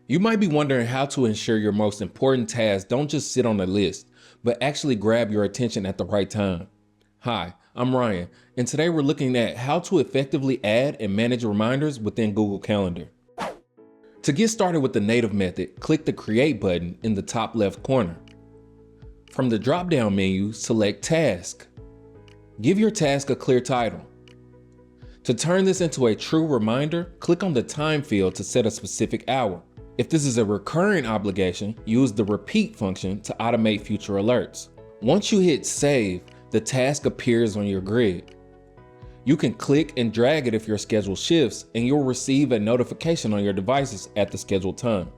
You might be wondering how to ensure your most important tasks don't just sit on a list, but actually grab your attention at the right time. Hi, I'm Ryan, and today we're looking at how to effectively add and manage reminders within Google Calendar. To get started with the native method, click the Create button in the top left corner. From the drop-down menu, select Task. Give your task a clear title. To turn this into a true reminder, click on the Time field to set a specific hour. If this is a recurring obligation, use the Repeat function to automate future alerts. Once you hit Save, the task appears on your grid. You can click and drag it if your schedule shifts, and you'll receive a notification on your devices at the scheduled time.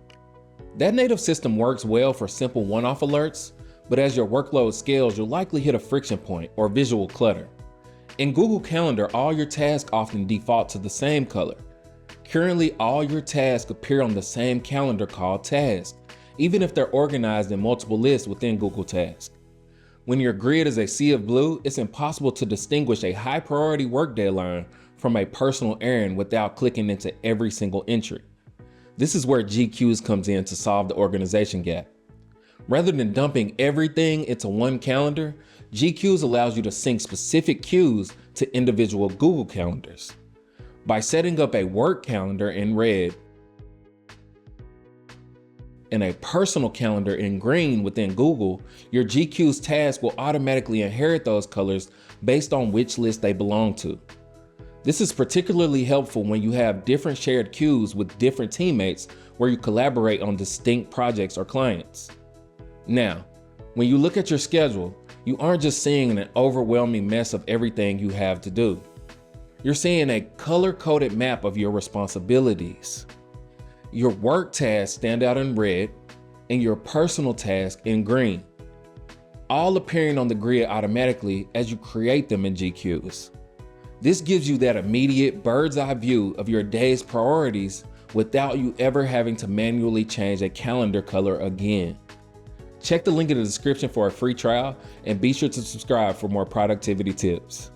That native system works well for simple one-off alerts, but as your workload scales, you'll likely hit a friction point or visual clutter. In Google Calendar, all your tasks often default to the same color. Currently, all your tasks appear on the same calendar called Task, even if they're organized in multiple lists within Google Tasks. When your grid is a sea of blue, it's impossible to distinguish a high priority work deadline from a personal errand without clicking into every single entry. This is where GQueues comes in to solve the organization gap. Rather than dumping everything into one calendar, GQueues allows you to sync specific queues to individual Google calendars. By setting up a work calendar in red and a personal calendar in green within Google, your GQueues task will automatically inherit those colors based on which list they belong to. This is particularly helpful when you have different shared queues with different teammates where you collaborate on distinct projects or clients. Now, when you look at your schedule, you aren't just seeing an overwhelming mess of everything you have to do. You're seeing a color-coded map of your responsibilities. Your work tasks stand out in red and your personal tasks in green, all appearing on the grid automatically as you create them in GQueues. This gives you that immediate bird's-eye view of your day's priorities without you ever having to manually change a calendar color again. Check the link in the description for a free trial and be sure to subscribe for more productivity tips.